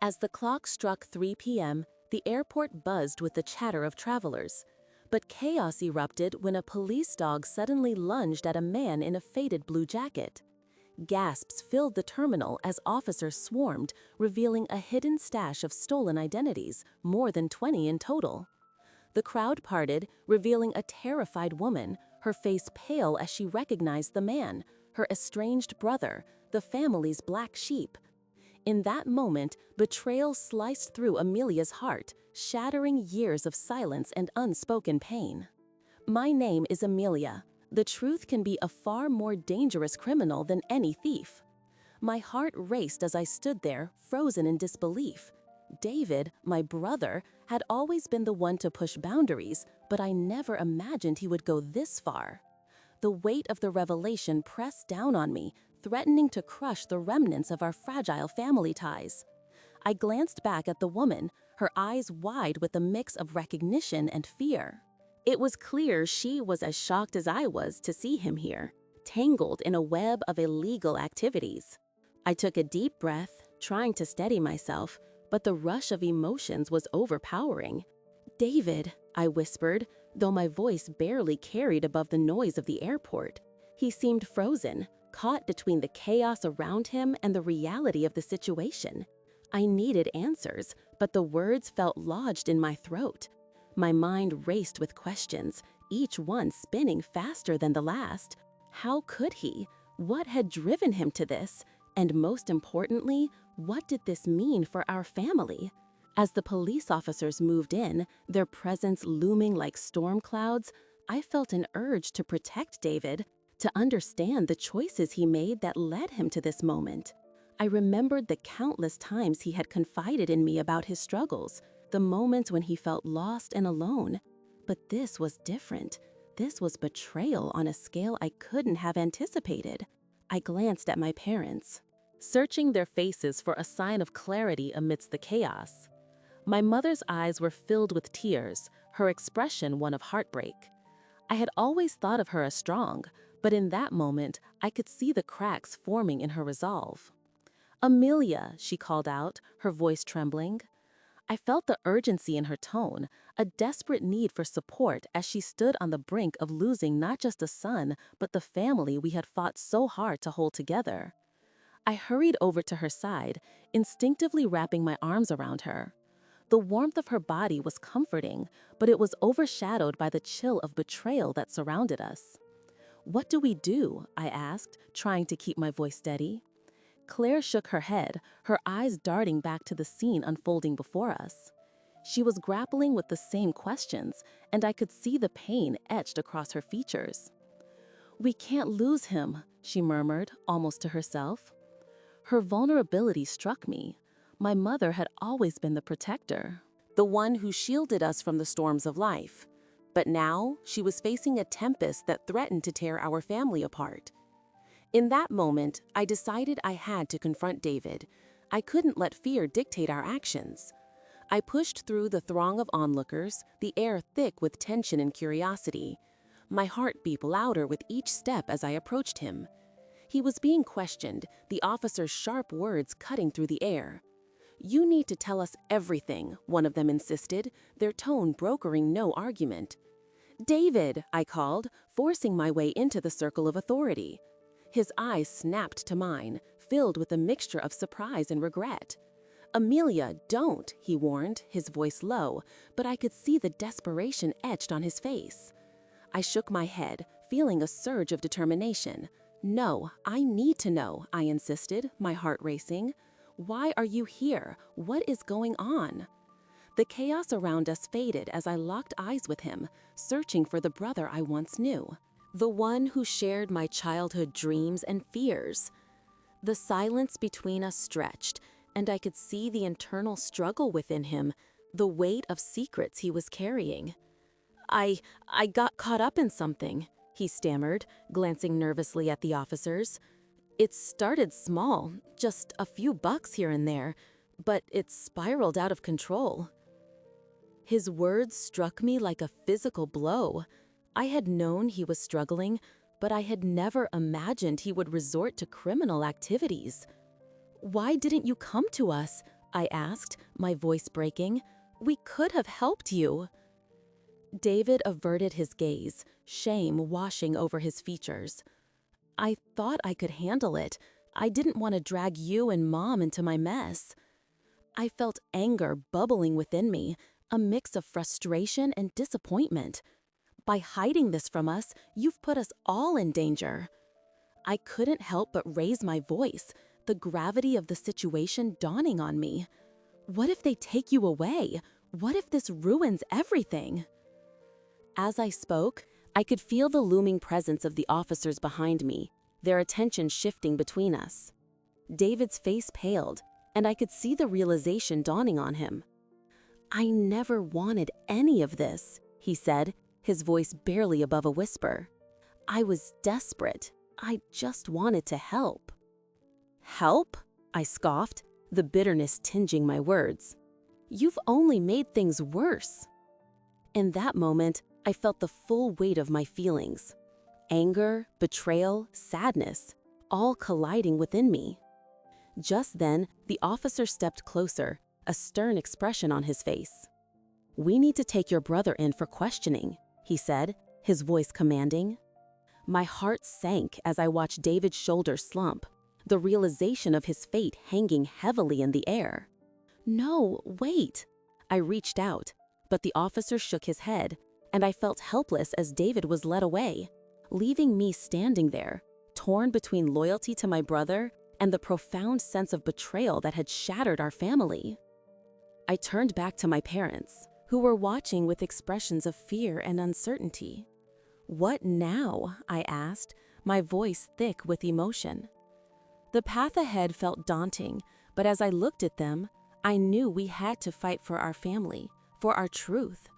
As the clock struck 3 p.m., the airport buzzed with the chatter of travelers. But chaos erupted when a police dog suddenly lunged at a man in a faded blue jacket. Gasps filled the terminal as officers swarmed, revealing a hidden stash of stolen identities, more than 20 in total. The crowd parted, revealing a terrified woman, her face pale as she recognized the man, her estranged brother, the family's black sheep. In that moment, betrayal sliced through Amelia's heart, shattering years of silence and unspoken pain. My name is Amelia. The truth can be a far more dangerous criminal than any thief. My heart raced as I stood there, frozen in disbelief. David, my brother, had always been the one to push boundaries, but I never imagined he would go this far. The weight of the revelation pressed down on me, threatening to crush the remnants of our fragile family ties. I glanced back at the woman, her eyes wide with a mix of recognition and fear. It was clear she was as shocked as I was to see him here, tangled in a web of illegal activities. I took a deep breath, trying to steady myself, but the rush of emotions was overpowering. "David," I whispered, though my voice barely carried above the noise of the airport. He seemed frozen, caught between the chaos around him and the reality of the situation. I needed answers, but the words felt lodged in my throat. My mind raced with questions, each one spinning faster than the last. How could he? What had driven him to this? And most importantly, what did this mean for our family? As the police officers moved in, their presence looming like storm clouds, I felt an urge to protect David, to understand the choices he made that led him to this moment. I remembered the countless times he had confided in me about his struggles, the moments when he felt lost and alone. But this was different. This was betrayal on a scale I couldn't have anticipated. I glanced at my parents, searching their faces for a sign of clarity amidst the chaos. My mother's eyes were filled with tears, her expression one of heartbreak. I had always thought of her as strong, but in that moment, I could see the cracks forming in her resolve. "Amelia," she called out, her voice trembling. I felt the urgency in her tone, a desperate need for support as she stood on the brink of losing not just a son, but the family we had fought so hard to hold together. I hurried over to her side, instinctively wrapping my arms around her. The warmth of her body was comforting, but it was overshadowed by the chill of betrayal that surrounded us. "What do we do?" I asked, trying to keep my voice steady. Claire shook her head, her eyes darting back to the scene unfolding before us. She was grappling with the same questions, and I could see the pain etched across her features. "We can't lose him," she murmured, almost to herself. Her vulnerability struck me. My mother had always been the protector, the one who shielded us from the storms of life. But now, she was facing a tempest that threatened to tear our family apart. In that moment, I decided I had to confront David. I couldn't let fear dictate our actions. I pushed through the throng of onlookers, the air thick with tension and curiosity. My heart beat louder with each step as I approached him. He was being questioned, the officer's sharp words cutting through the air. "You need to tell us everything," one of them insisted, their tone brokering no argument. "David," I called, forcing my way into the circle of authority. His eyes snapped to mine, filled with a mixture of surprise and regret. "Amelia, don't," he warned, his voice low, but I could see the desperation etched on his face. I shook my head, feeling a surge of determination. "No, I need to know," I insisted, my heart racing. "Why are you here? What is going on?" The chaos around us faded as I locked eyes with him, searching for the brother I once knew. The one who shared my childhood dreams and fears. The silence between us stretched, and I could see the internal struggle within him, the weight of secrets he was carrying. I got caught up in something," he stammered, glancing nervously at the officers. "It started small, just a few bucks here and there, but it spiraled out of control." His words struck me like a physical blow. I had known he was struggling, but I had never imagined he would resort to criminal activities. "Why didn't you come to us?" I asked, my voice breaking. "We could have helped you." David averted his gaze, shame washing over his features. "I thought I could handle it. I didn't want to drag you and Mom into my mess." I felt anger bubbling within me, a mix of frustration and disappointment. By hiding this from us, you've put us all in danger. I couldn't help but raise my voice, the gravity of the situation dawning on me. What if they take you away? What if this ruins everything? As I spoke, I could feel the looming presence of the officers behind me, their attention shifting between us. David's face paled, and I could see the realization dawning on him. "I never wanted any of this," he said, his voice barely above a whisper. "I was desperate. I just wanted to help." "Help?" I scoffed, the bitterness tinging my words. "You've only made things worse." In that moment, I felt the full weight of my feelings. Anger, betrayal, sadness, all colliding within me. Just then, the officer stepped closer, a stern expression on his face. "We need to take your brother in for questioning," he said, his voice commanding. My heart sank as I watched David's shoulders slump, the realization of his fate hanging heavily in the air. "No, wait." I reached out, but the officer shook his head, and I felt helpless as David was led away, leaving me standing there, torn between loyalty to my brother and the profound sense of betrayal that had shattered our family. I turned back to my parents, who were watching with expressions of fear and uncertainty. "What now?" I asked, my voice thick with emotion. The path ahead felt daunting, but as I looked at them, I knew we had to fight for our family, for our truth.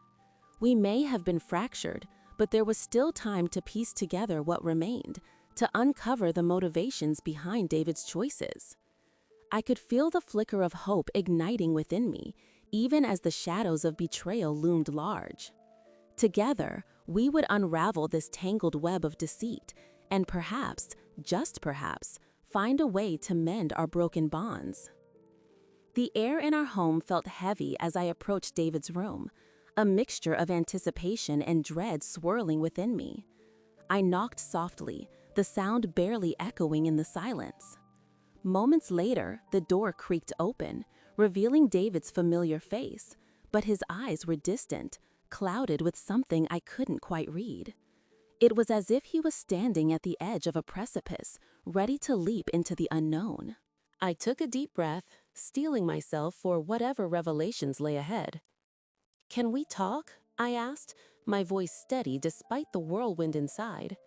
We may have been fractured, but there was still time to piece together what remained, to uncover the motivations behind David's choices. I could feel the flicker of hope igniting within me, even as the shadows of betrayal loomed large. Together, we would unravel this tangled web of deceit and perhaps, just perhaps, find a way to mend our broken bonds. The air in our home felt heavy as I approached David's room, a mixture of anticipation and dread swirling within me. I knocked softly, the sound barely echoing in the silence. Moments later, the door creaked open, revealing David's familiar face, but his eyes were distant, clouded with something I couldn't quite read. It was as if he was standing at the edge of a precipice, ready to leap into the unknown. I took a deep breath, steeling myself for whatever revelations lay ahead. "Can we talk?" I asked, my voice steady despite the whirlwind inside.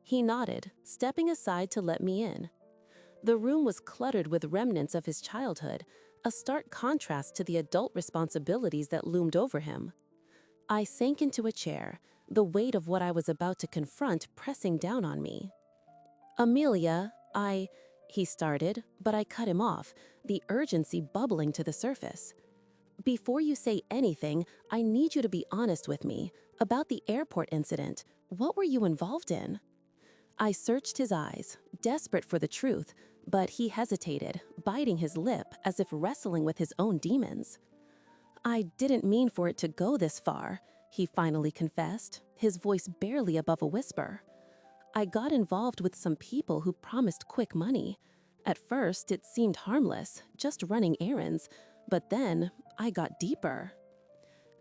He nodded, stepping aside to let me in. The room was cluttered with remnants of his childhood, a stark contrast to the adult responsibilities that loomed over him. I sank into a chair, the weight of what I was about to confront pressing down on me. "Amelia, he started, but I cut him off, the urgency bubbling to the surface. "Before you say anything, I need you to be honest with me about the airport incident. What were you involved in?" I searched his eyes, desperate for the truth, but he hesitated, biting his lip as if wrestling with his own demons. "I didn't mean for it to go this far," he finally confessed, his voice barely above a whisper. "I got involved with some people who promised quick money. At first, it seemed harmless, just running errands, but then I got deeper."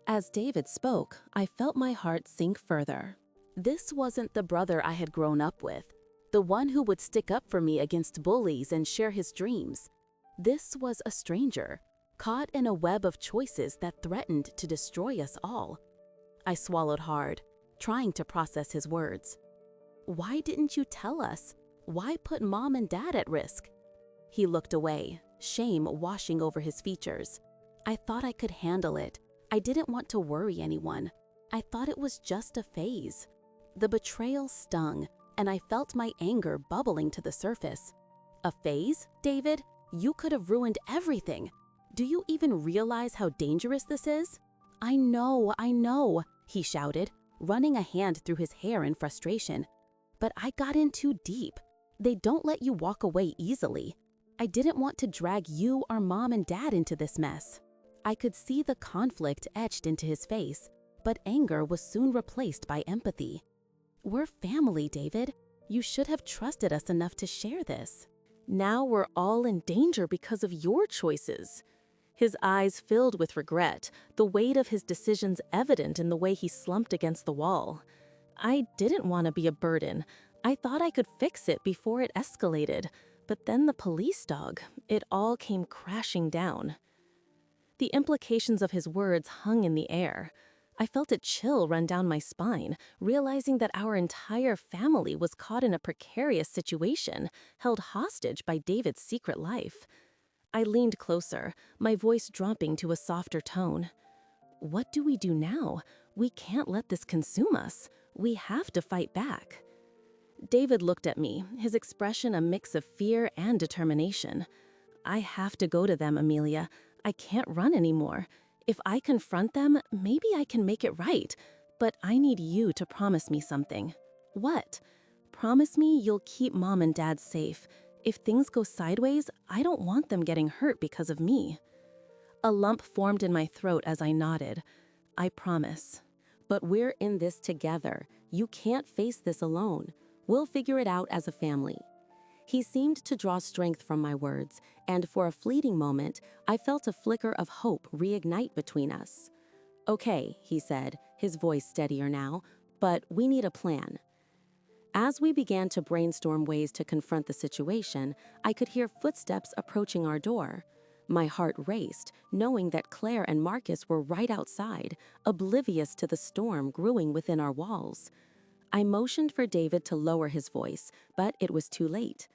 As David spoke, I felt my heart sink further. This wasn't the brother I had grown up with, the one who would stick up for me against bullies and share his dreams. This was a stranger, caught in a web of choices that threatened to destroy us all. I swallowed hard, trying to process his words. "Why didn't you tell us? Why put Mom and Dad at risk?" He looked away, shame washing over his features. "I thought I could handle it. I didn't want to worry anyone. I thought it was just a phase." The betrayal stung, and I felt my anger bubbling to the surface. "A phase, David? You could have ruined everything. Do you even realize how dangerous this is?" I know," he shouted, running a hand through his hair in frustration. "But I got in too deep. They don't let you walk away easily. I didn't want to drag you or Mom and Dad into this mess. I could see the conflict etched into his face, but anger was soon replaced by empathy. We're family, David. You should have trusted us enough to share this. Now we're all in danger because of your choices. His eyes filled with regret, the weight of his decisions evident in the way he slumped against the wall. I didn't want to be a burden. I thought I could fix it before it escalated. But then the police dog, it all came crashing down. The implications of his words hung in the air. I felt a chill run down my spine, realizing that our entire family was caught in a precarious situation, held hostage by David's secret life. I leaned closer, my voice dropping to a softer tone. What do we do now? We can't let this consume us. We have to fight back. David looked at me, his expression a mix of fear and determination. I have to go to them, Amelia. I can't run anymore. If I confront them, maybe I can make it right. But I need you to promise me something. What? Promise me you'll keep Mom and Dad safe. If things go sideways, I don't want them getting hurt because of me. A lump formed in my throat as I nodded. I promise. But we're in this together. You can't face this alone. We'll figure it out as a family. He seemed to draw strength from my words, and for a fleeting moment, I felt a flicker of hope reignite between us. Okay, he said, his voice steadier now, but we need a plan. As we began to brainstorm ways to confront the situation, I could hear footsteps approaching our door. My heart raced, knowing that Claire and Marcus were right outside, oblivious to the storm brewing within our walls. I motioned for David to lower his voice, but it was too late.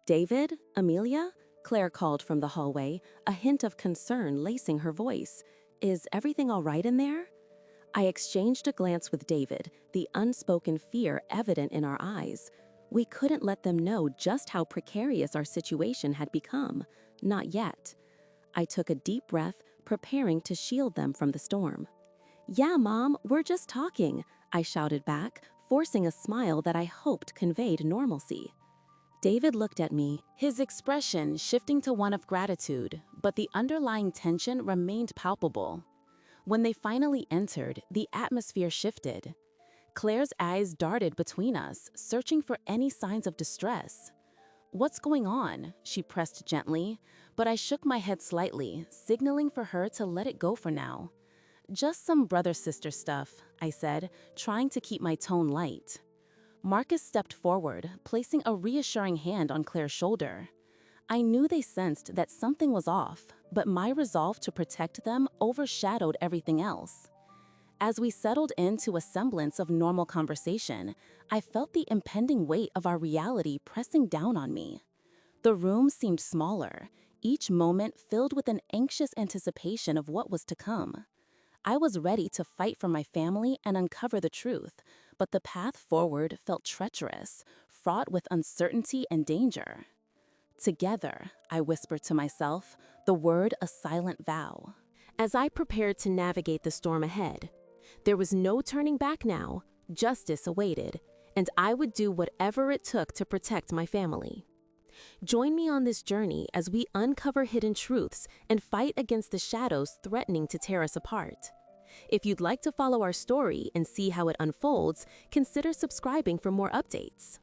David? Amelia? Claire called from the hallway, a hint of concern lacing her voice. Is everything all right in there? I exchanged a glance with David, the unspoken fear evident in our eyes. We couldn't let them know just how precarious our situation had become. Not yet. I took a deep breath, preparing to shield them from the storm. Yeah, Mom, we're just talking, I shouted back, forcing a smile that I hoped conveyed normalcy. David looked at me, his expression shifting to one of gratitude, but the underlying tension remained palpable. When they finally entered, the atmosphere shifted. Claire's eyes darted between us, searching for any signs of distress. What's going on? She pressed gently, but I shook my head slightly, signaling for her to let it go for now. Just some brother-sister stuff, I said, trying to keep my tone light. Marcus stepped forward, placing a reassuring hand on Claire's shoulder. I knew they sensed that something was off, but my resolve to protect them overshadowed everything else. As we settled into a semblance of normal conversation, I felt the impending weight of our reality pressing down on me. The room seemed smaller, each moment filled with an anxious anticipation of what was to come. I was ready to fight for my family and uncover the truth, but the path forward felt treacherous, fraught with uncertainty and danger. Together, I whispered to myself, the word a silent vow. As I prepared to navigate the storm ahead, there was no turning back now, justice awaited, and I would do whatever it took to protect my family. Join me on this journey as we uncover hidden truths and fight against the shadows threatening to tear us apart. If you'd like to follow our story and see how it unfolds, consider subscribing for more updates.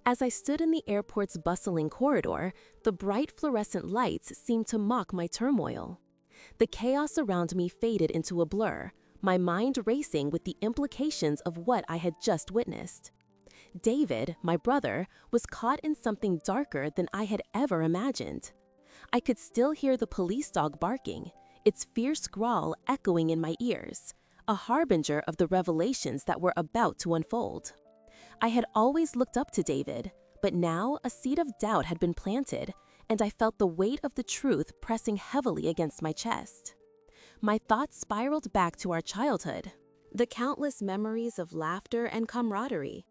As I stood in the airport's bustling corridor, the bright fluorescent lights seemed to mock my turmoil. The chaos around me faded into a blur, my mind racing with the implications of what I had just witnessed. David, my brother, was caught in something darker than I had ever imagined. I could still hear the police dog barking, its fierce growl echoing in my ears, a harbinger of the revelations that were about to unfold. I had always looked up to David, but now a seed of doubt had been planted, and I felt the weight of the truth pressing heavily against my chest. My thoughts spiraled back to our childhood, the countless memories of laughter and camaraderie.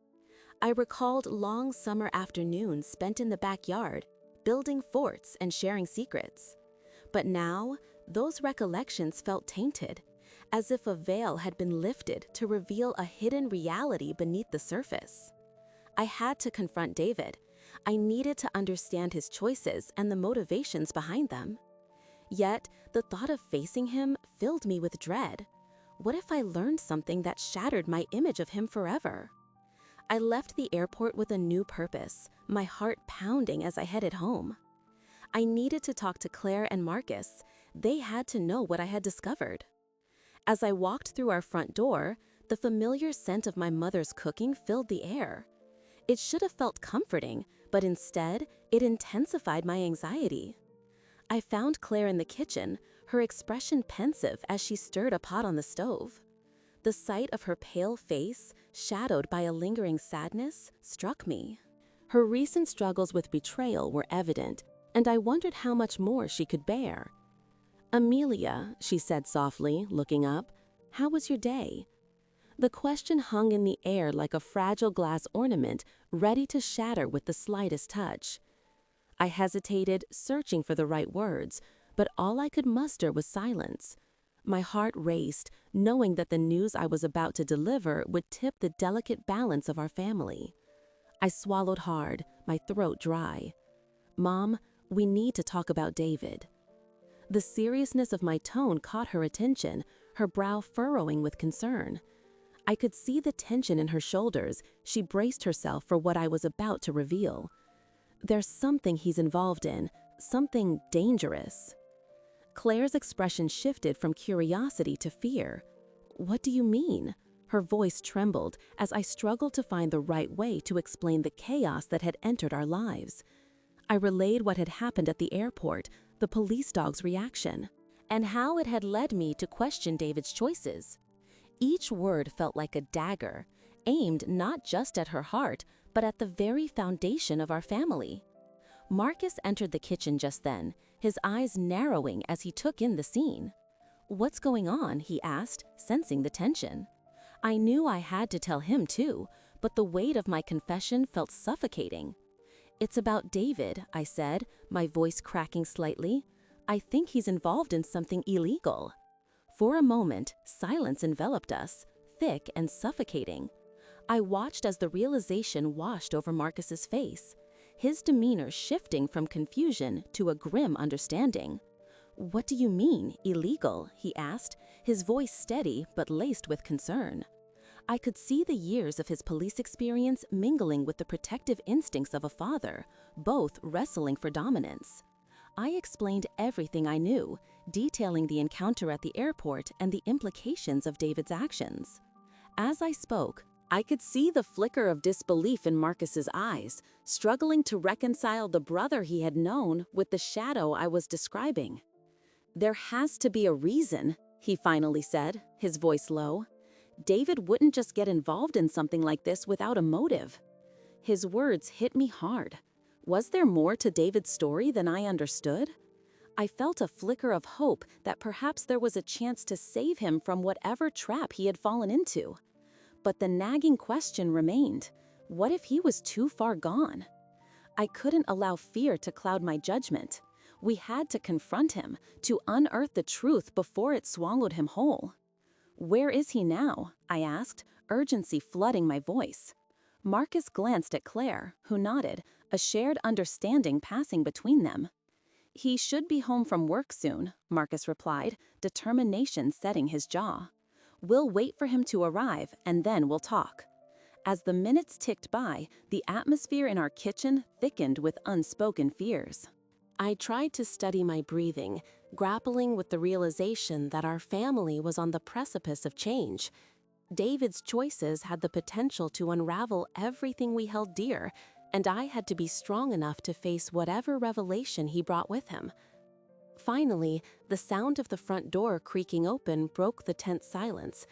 I recalled long summer afternoons spent in the backyard, building forts and sharing secrets. But now, those recollections felt tainted, as if a veil had been lifted to reveal a hidden reality beneath the surface. I had to confront David. I needed to understand his choices and the motivations behind them. Yet, the thought of facing him filled me with dread. What if I learned something that shattered my image of him forever? I left the airport with a new purpose, my heart pounding as I headed home. I needed to talk to Claire and Marcus. They had to know what I had discovered. As I walked through our front door, the familiar scent of my mother's cooking filled the air. It should have felt comforting, but instead, it intensified my anxiety. I found Claire in the kitchen, her expression pensive as she stirred a pot on the stove. The sight of her pale face, shadowed by a lingering sadness, struck me. Her recent struggles with betrayal were evident, and I wondered how much more she could bear. "Amelia," she said softly, looking up, "how was your day?" The question hung in the air like a fragile glass ornament, ready to shatter with the slightest touch. I hesitated, searching for the right words, but all I could muster was silence. My heart raced, knowing that the news I was about to deliver would tip the delicate balance of our family. I swallowed hard, my throat dry. "Mom, we need to talk about David." The seriousness of my tone caught her attention, her brow furrowing with concern. I could see the tension in her shoulders. She braced herself for what I was about to reveal. "There's something he's involved in, something dangerous." Claire's expression shifted from curiosity to fear. "What do you mean?" Her voice trembled as I struggled to find the right way to explain the chaos that had entered our lives. I relayed what had happened at the airport, the police dog's reaction, and how it had led me to question David's choices. Each word felt like a dagger, aimed not just at her heart, but at the very foundation of our family. Marcus entered the kitchen just then, his eyes narrowing as he took in the scene. "What's going on?" he asked, sensing the tension. I knew I had to tell him too, but the weight of my confession felt suffocating. "It's about David," I said, my voice cracking slightly. "I think he's involved in something illegal." For a moment, silence enveloped us, thick and suffocating. I watched as the realization washed over Marcus's face, his demeanor shifting from confusion to a grim understanding. "What do you mean, illegal?" he asked, his voice steady but laced with concern. I could see the years of his police experience mingling with the protective instincts of a father, both wrestling for dominance. I explained everything I knew, detailing the encounter at the airport and the implications of David's actions. As I spoke, I could see the flicker of disbelief in Marcus's eyes, struggling to reconcile the brother he had known with the shadow I was describing. "There has to be a reason," he finally said, his voice low. "David wouldn't just get involved in something like this without a motive." His words hit me hard. Was there more to David's story than I understood? I felt a flicker of hope that perhaps there was a chance to save him from whatever trap he had fallen into. But the nagging question remained, what if he was too far gone? I couldn't allow fear to cloud my judgment. We had to confront him, to unearth the truth before it swallowed him whole. "Where is he now?" I asked, urgency flooding my voice. Marcus glanced at Claire, who nodded, a shared understanding passing between them. "He should be home from work soon," Marcus replied, determination setting his jaw. "We'll wait for him to arrive, and then we'll talk." As the minutes ticked by, the atmosphere in our kitchen thickened with unspoken fears. I tried to study my breathing, grappling with the realization that our family was on the precipice of change. David's choices had the potential to unravel everything we held dear, and I had to be strong enough to face whatever revelation he brought with him. Finally, the sound of the front door creaking open broke the tense silence.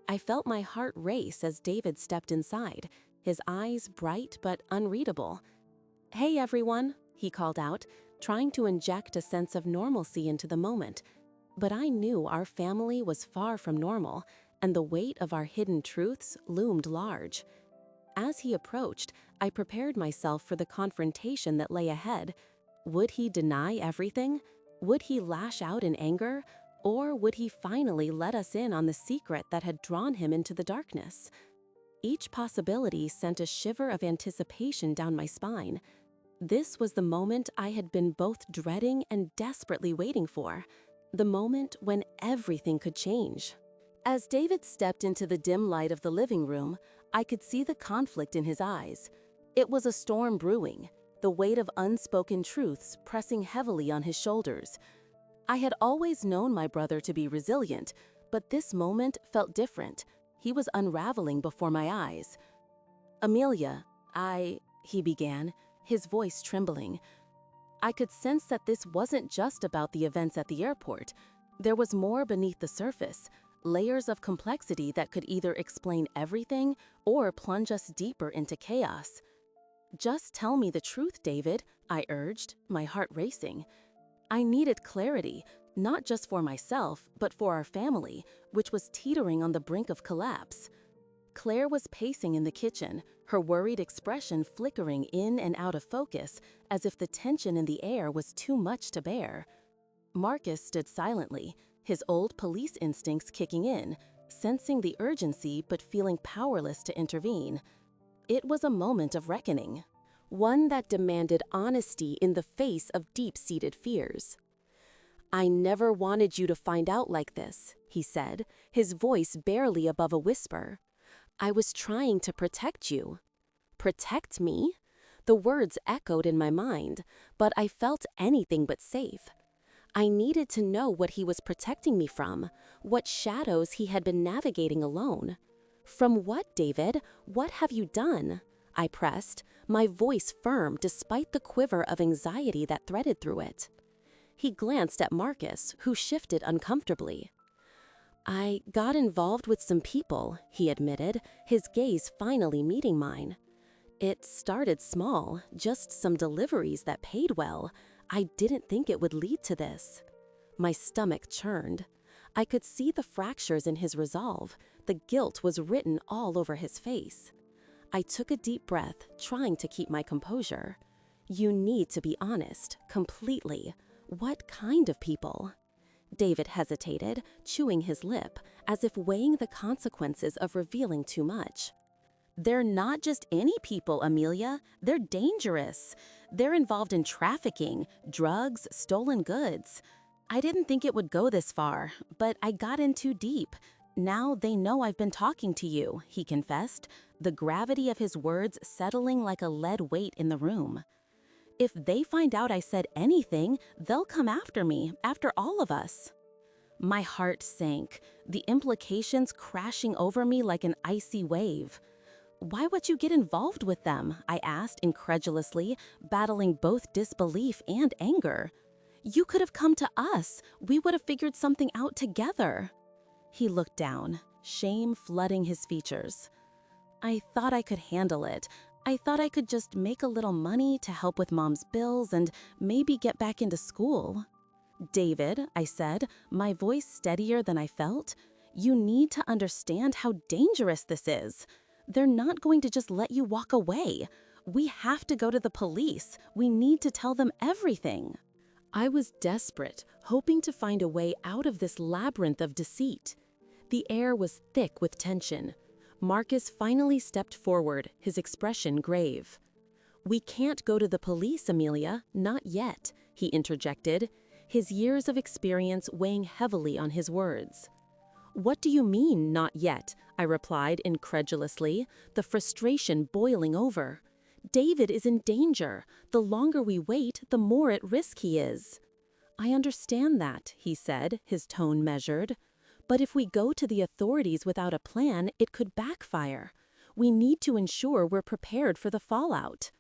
I felt my heart race as David stepped inside, his eyes bright but unreadable. "Hey everyone," he called out, trying to inject a sense of normalcy into the moment. But I knew our family was far from normal, and the weight of our hidden truths loomed large. As he approached, I prepared myself for the confrontation that lay ahead. Would he deny everything? Would he lash out in anger? Or would he finally let us in on the secret that had drawn him into the darkness? Each possibility sent a shiver of anticipation down my spine. This was the moment I had been both dreading and desperately waiting for, the moment when everything could change. As David stepped into the dim light of the living room, I could see the conflict in his eyes. It was a storm brewing, the weight of unspoken truths pressing heavily on his shoulders. I had always known my brother to be resilient, but this moment felt different. He was unraveling before my eyes. "Amelia, he began, his voice trembling. I could sense that this wasn't just about the events at the airport. There was more beneath the surface, layers of complexity that could either explain everything or plunge us deeper into chaos. "Just tell me the truth, David," I urged, my heart racing. I needed clarity, not just for myself, but for our family, which was teetering on the brink of collapse. Claire was pacing in the kitchen, her worried expression flickering in and out of focus, as if the tension in the air was too much to bear. Marcus stood silently, his old police instincts kicking in, sensing the urgency but feeling powerless to intervene. It was a moment of reckoning, one that demanded honesty in the face of deep-seated fears. "I never wanted you to find out like this," he said, his voice barely above a whisper. "I was trying to protect you." Protect me? The words echoed in my mind, but I felt anything but safe. I needed to know what he was protecting me from, what shadows he had been navigating alone. "From what, David? What have you done?" I pressed, my voice firm despite the quiver of anxiety that threaded through it. He glanced at Marcus, who shifted uncomfortably. "I got involved with some people," he admitted, his gaze finally meeting mine. "It started small, just some deliveries that paid well. I didn't think it would lead to this." My stomach churned. I could see the fractures in his resolve. The guilt was written all over his face. I took a deep breath, trying to keep my composure. "You need to be honest, completely. What kind of people?" David hesitated, chewing his lip, as if weighing the consequences of revealing too much. "They're not just any people, Amelia. They're dangerous. They're involved in trafficking, drugs, stolen goods. I didn't think it would go this far, but I got in too deep. Now they know I've been talking to you," he confessed, the gravity of his words settling like a lead weight in the room. "If they find out I said anything, they'll come after me, after all of us." My heart sank, the implications crashing over me like an icy wave. "Why would you get involved with them?" I asked incredulously, battling both disbelief and anger. "You could have come to us. We would have figured something out together." He looked down, shame flooding his features. "I thought I could handle it. I thought I could just make a little money to help with Mom's bills and maybe get back into school." "David," I said, my voice steadier than I felt, "you need to understand how dangerous this is. They're not going to just let you walk away. We have to go to the police. We need to tell them everything." I was desperate, hoping to find a way out of this labyrinth of deceit. The air was thick with tension. Marcus finally stepped forward, his expression grave. "We can't go to the police, Amelia, not yet," he interjected, his years of experience weighing heavily on his words. "What do you mean, not yet?" I replied incredulously, the frustration boiling over. "David is in danger. The longer we wait, the more at risk he is." "I understand that," he said, his tone measured. "But if we go to the authorities without a plan, it could backfire. We need to ensure we're prepared for the fallout."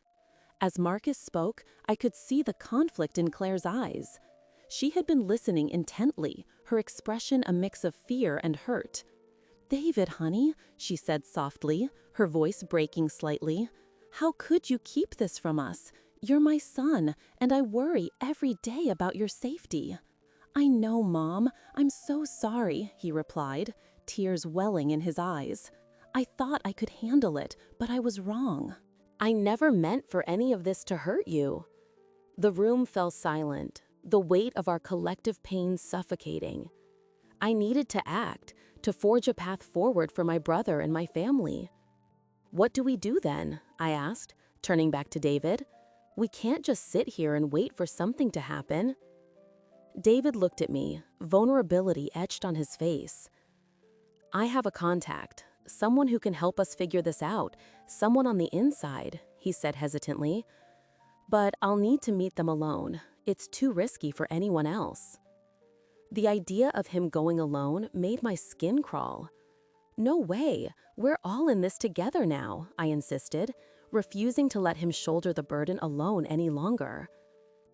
As Marcus spoke, I could see the conflict in Claire's eyes. She had been listening intently, her expression a mix of fear and hurt. "David, honey," she said softly, her voice breaking slightly, "how could you keep this from us? You're my son, and I worry every day about your safety." "I know, Mom. I'm so sorry," he replied, tears welling in his eyes. "I thought I could handle it, but I was wrong. I never meant for any of this to hurt you." The room fell silent, the weight of our collective pain suffocating. I needed to act, to forge a path forward for my brother and my family. "What do we do then?" I asked, turning back to David. We can't just sit here and wait for something to happen. David looked at me, vulnerability etched on his face. I have a contact, someone who can help us figure this out, someone on the inside, he said hesitantly. But I'll need to meet them alone. It's too risky for anyone else. The idea of him going alone made my skin crawl. No way, we're all in this together now, I insisted, refusing to let him shoulder the burden alone any longer.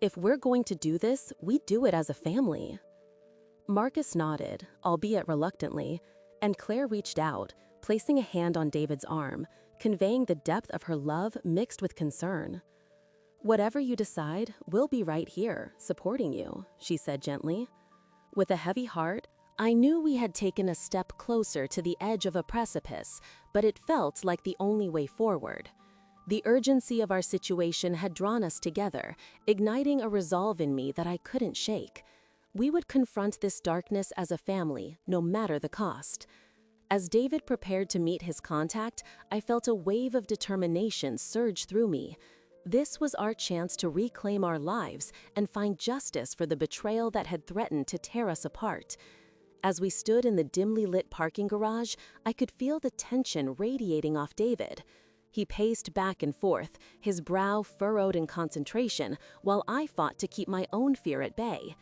If we're going to do this, we do it as a family. Marcus nodded, albeit reluctantly, and Claire reached out, placing a hand on David's arm, conveying the depth of her love mixed with concern. Whatever you decide, we'll be right here, supporting you, she said gently. With a heavy heart, I knew we had taken a step closer to the edge of a precipice, but it felt like the only way forward. The urgency of our situation had drawn us together, igniting a resolve in me that I couldn't shake. We would confront this darkness as a family, no matter the cost. As David prepared to meet his contact, I felt a wave of determination surge through me. This was our chance to reclaim our lives and find justice for the betrayal that had threatened to tear us apart. As we stood in the dimly lit parking garage, I could feel the tension radiating off David. He paced back and forth, his brow furrowed in concentration, while I fought to keep my own fear at bay.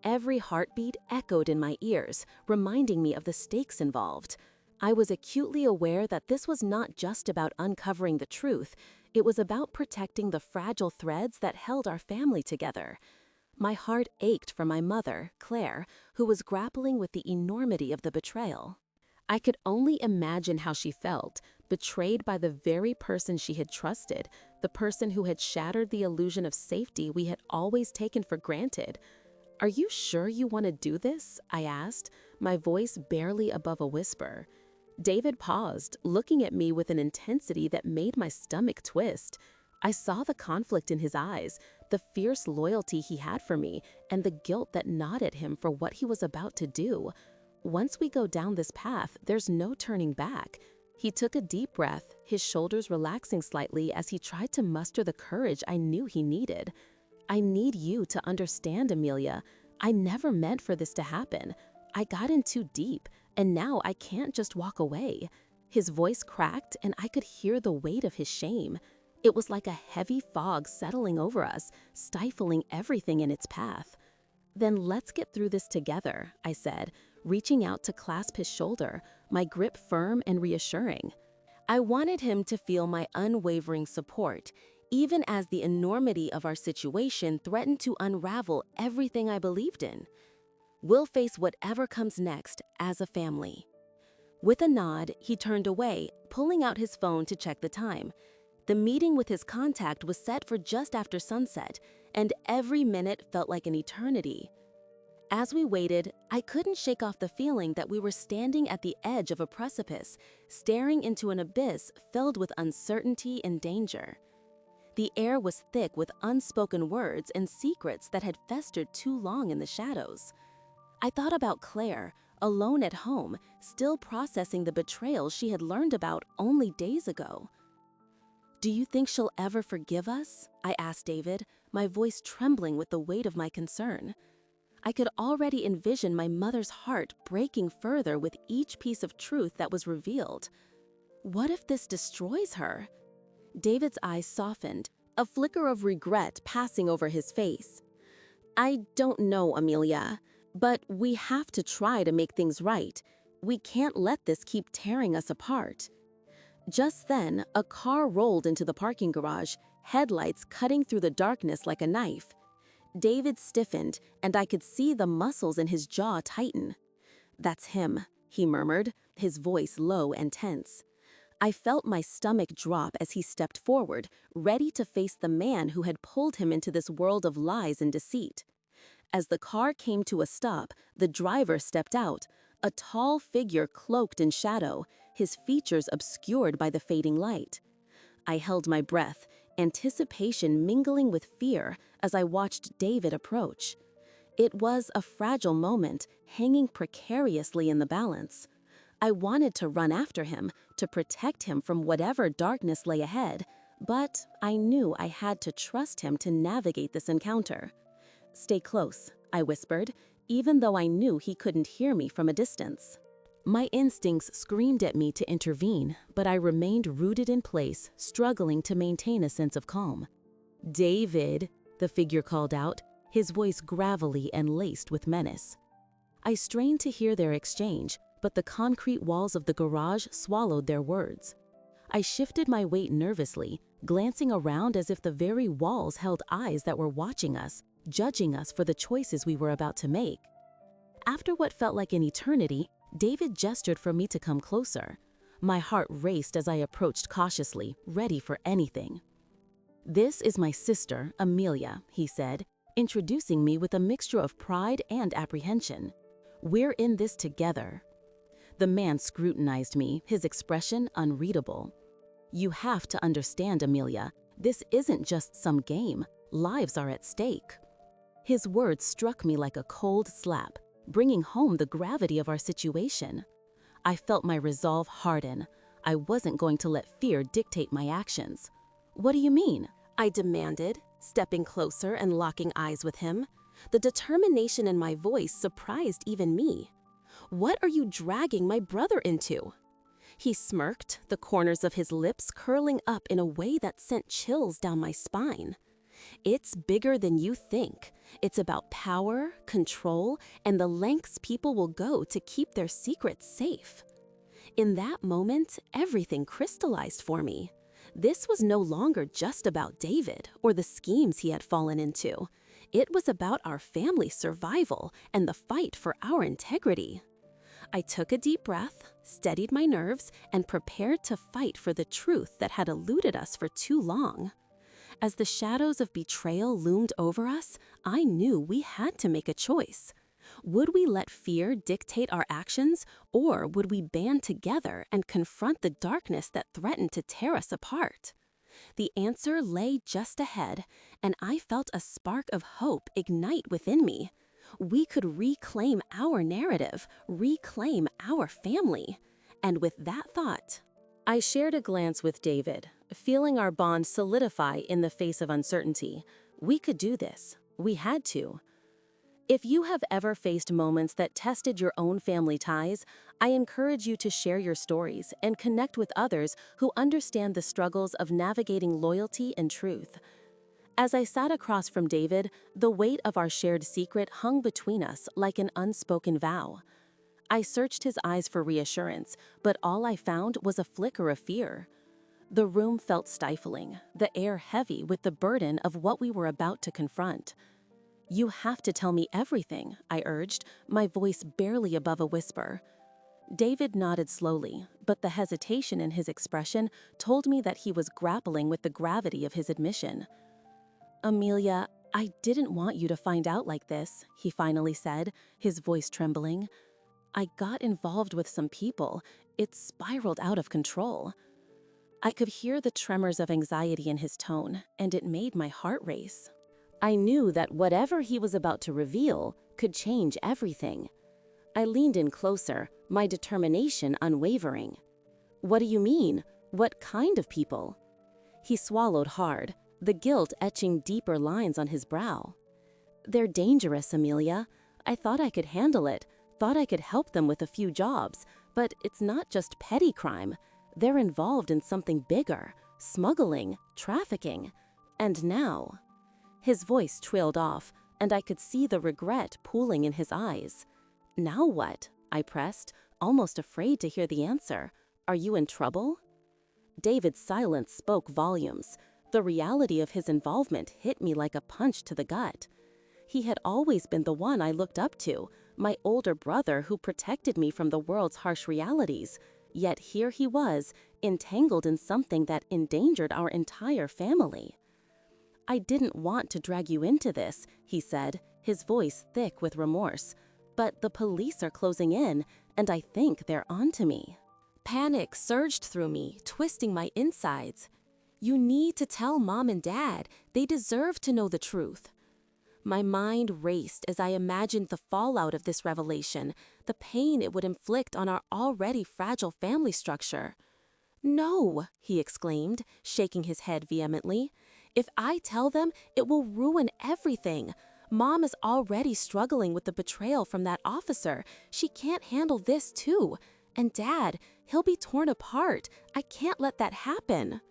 Every heartbeat echoed in my ears, reminding me of the stakes involved. I was acutely aware that this was not just about uncovering the truth, it was about protecting the fragile threads that held our family together. My heart ached for my mother, Claire, who was grappling with the enormity of the betrayal. I could only imagine how she felt, betrayed by the very person she had trusted, the person who had shattered the illusion of safety we had always taken for granted. "Are you sure you want to do this?" I asked, my voice barely above a whisper. David paused, looking at me with an intensity that made my stomach twist. I saw the conflict in his eyes, the fierce loyalty he had for me, and the guilt that gnawed at him for what he was about to do. Once we go down this path, there's no turning back. He took a deep breath, his shoulders relaxing slightly as he tried to muster the courage I knew he needed. "I need you to understand, Amelia. I never meant for this to happen. I got in too deep, and now I can't just walk away." His voice cracked, and I could hear the weight of his shame. It was like a heavy fog settling over us, stifling everything in its path. "Then let's get through this together," I said, reaching out to clasp his shoulder, my grip firm and reassuring. I wanted him to feel my unwavering support, even as the enormity of our situation threatened to unravel everything I believed in. "We'll face whatever comes next as a family." With a nod, he turned away, pulling out his phone to check the time. The meeting with his contact was set for just after sunset, and every minute felt like an eternity. As we waited, I couldn't shake off the feeling that we were standing at the edge of a precipice, staring into an abyss filled with uncertainty and danger. The air was thick with unspoken words and secrets that had festered too long in the shadows. I thought about Claire, alone at home, still processing the betrayal she had learned about only days ago. "Do you think she'll ever forgive us?" I asked David, my voice trembling with the weight of my concern. I could already envision my mother's heart breaking further with each piece of truth that was revealed. What if this destroys her? David's eyes softened, a flicker of regret passing over his face. "I don't know, Amelia, but we have to try to make things right. We can't let this keep tearing us apart." Just then, a car rolled into the parking garage, headlights cutting through the darkness like a knife. David stiffened, and I could see the muscles in his jaw tighten. "That's him," he murmured, his voice low and tense. I felt my stomach drop as he stepped forward, ready to face the man who had pulled him into this world of lies and deceit. As the car came to a stop, the driver stepped out, a tall figure cloaked in shadow, his features obscured by the fading light. I held my breath, anticipation mingling with fear as I watched David approach. It was a fragile moment, hanging precariously in the balance. I wanted to run after him, to protect him from whatever darkness lay ahead, But I knew I had to trust him to navigate this encounter. "Stay close," I whispered, even though I knew he couldn't hear me from a distance. My instincts screamed at me to intervene, but I remained rooted in place, struggling to maintain a sense of calm. "David," the figure called out, his voice gravelly and laced with menace. I strained to hear their exchange, but the concrete walls of the garage swallowed their words. I shifted my weight nervously, glancing around as if the very walls held eyes that were watching us, judging us for the choices we were about to make. After what felt like an eternity, David gestured for me to come closer. My heart raced as I approached cautiously, ready for anything. "This is my sister, Amelia," he said, introducing me with a mixture of pride and apprehension. "We're in this together." The man scrutinized me, his expression unreadable. "You have to understand, Amelia, this isn't just some game. Lives are at stake." His words struck me like a cold slap, bringing home the gravity of our situation. I felt my resolve harden. I wasn't going to let fear dictate my actions. "What do you mean?" I demanded, stepping closer and locking eyes with him. The determination in my voice surprised even me. "What are you dragging my brother into?" He smirked, the corners of his lips curling up in a way that sent chills down my spine. "It's bigger than you think. It's about power, control, and the lengths people will go to keep their secrets safe." In that moment, everything crystallized for me. This was no longer just about David or the schemes he had fallen into. It was about our family's survival and the fight for our integrity. I took a deep breath, steadied my nerves, and prepared to fight for the truth that had eluded us for too long. As the shadows of betrayal loomed over us, I knew we had to make a choice. Would we let fear dictate our actions, or would we band together and confront the darkness that threatened to tear us apart? The answer lay just ahead, and I felt a spark of hope ignite within me. We could reclaim our narrative, reclaim our family. And with that thought, I shared a glance with David, feeling our bond solidify in the face of uncertainty. We could do this. We had to. If you have ever faced moments that tested your own family ties, I encourage you to share your stories and connect with others who understand the struggles of navigating loyalty and truth. As I sat across from David, the weight of our shared secret hung between us like an unspoken vow. I searched his eyes for reassurance, but all I found was a flicker of fear. The room felt stifling, the air heavy with the burden of what we were about to confront. "You have to tell me everything," I urged, my voice barely above a whisper. David nodded slowly, but the hesitation in his expression told me that he was grappling with the gravity of his admission. "Amelia, I didn't want you to find out like this," he finally said, his voice trembling. "I got involved with some people. It spiraled out of control." I could hear the tremors of anxiety in his tone, and it made my heart race. I knew that whatever he was about to reveal could change everything. I leaned in closer, my determination unwavering. "What do you mean? What kind of people?" He swallowed hard, the guilt etching deeper lines on his brow. "They're dangerous, Amelia. I thought I could handle it, thought I could help them with a few jobs, but it's not just petty crime. They're involved in something bigger, smuggling, trafficking. And now..." His voice trailed off, and I could see the regret pooling in his eyes. "Now what?" I pressed, almost afraid to hear the answer. "Are you in trouble?" David's silence spoke volumes. The reality of his involvement hit me like a punch to the gut. He had always been the one I looked up to, my older brother who protected me from the world's harsh realities. Yet here he was, entangled in something that endangered our entire family. "I didn't want to drag you into this," he said, his voice thick with remorse. "But the police are closing in, and I think they're onto me." Panic surged through me, twisting my insides. "You need to tell Mom and Dad. They deserve to know the truth." My mind raced as I imagined the fallout of this revelation, the pain it would inflict on our already fragile family structure. "No," he exclaimed, shaking his head vehemently. "If I tell them, it will ruin everything. Mom is already struggling with the betrayal from that officer. She can't handle this too. And Dad, he'll be torn apart. I can't let that happen."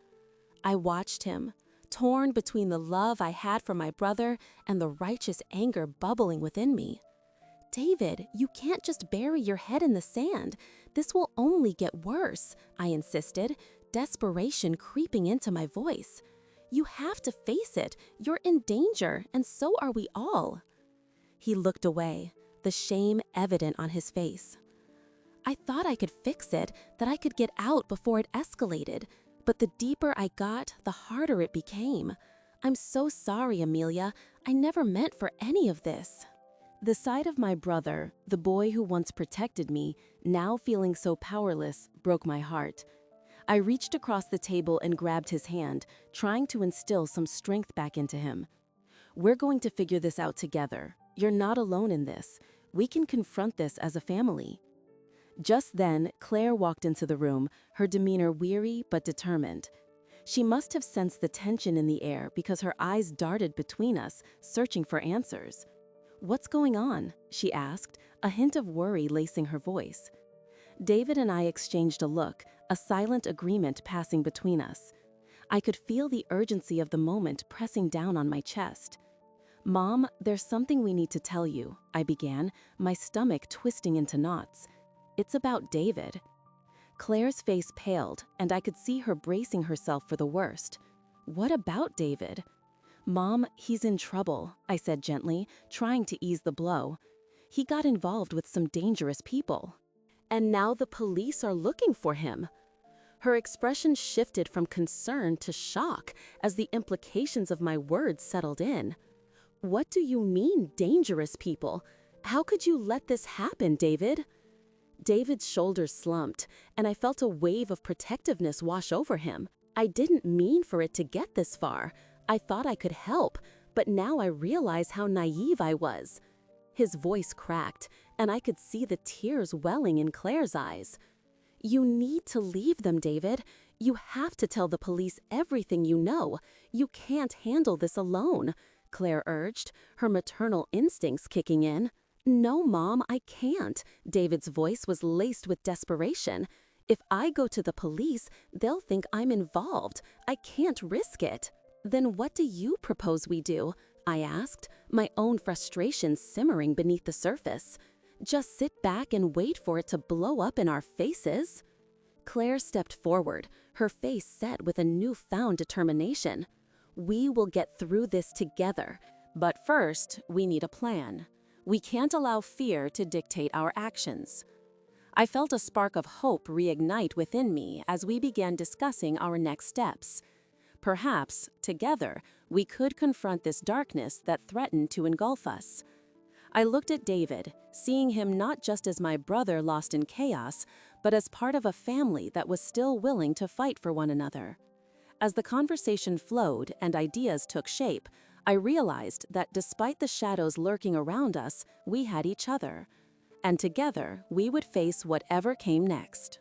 I watched him, torn between the love I had for my brother and the righteous anger bubbling within me. "David, you can't just bury your head in the sand. This will only get worse," I insisted, desperation creeping into my voice. "You have to face it. You're in danger, and so are we all." He looked away, the shame evident on his face. "I thought I could fix it, that I could get out before it escalated. But the deeper I got, the harder it became. I'm so sorry, Amelia. I never meant for any of this." The sight of my brother, the boy who once protected me, now feeling so powerless, broke my heart. I reached across the table and grabbed his hand, trying to instill some strength back into him. "We're going to figure this out together. You're not alone in this. We can confront this as a family." Just then, Claire walked into the room, her demeanor weary but determined. She must have sensed the tension in the air because her eyes darted between us, searching for answers. "What's going on?" she asked, a hint of worry lacing her voice. David and I exchanged a look, a silent agreement passing between us. I could feel the urgency of the moment pressing down on my chest. "Mom, there's something we need to tell you," I began, my stomach twisting into knots. "It's about David." Claire's face paled, and I could see her bracing herself for the worst. "What about David?" "Mom, he's in trouble," I said gently, trying to ease the blow. "He got involved with some dangerous people. And now the police are looking for him." Her expression shifted from concern to shock as the implications of my words settled in. "What do you mean, dangerous people? How could you let this happen, David?" David's shoulders slumped, and I felt a wave of protectiveness wash over him. I didn't mean for it to get this far. I thought I could help, but now I realize how naive I was. His voice cracked, and I could see the tears welling in Claire's eyes. "You need to leave them, David. You have to tell the police everything you know. You can't handle this alone," Claire urged, her maternal instincts kicking in. "No, Mom, I can't." David's voice was laced with desperation. "If I go to the police, they'll think I'm involved. I can't risk it." "Then what do you propose we do?" I asked, my own frustration simmering beneath the surface. "Just sit back and wait for it to blow up in our faces?" Claire stepped forward, her face set with a newfound determination. "We will get through this together, but first, we need a plan. We can't allow fear to dictate our actions." I felt a spark of hope reignite within me as we began discussing our next steps. Perhaps, together, we could confront this darkness that threatened to engulf us. I looked at David, seeing him not just as my brother lost in chaos, but as part of a family that was still willing to fight for one another. As the conversation flowed and ideas took shape, I realized that despite the shadows lurking around us, we had each other. And together, we would face whatever came next.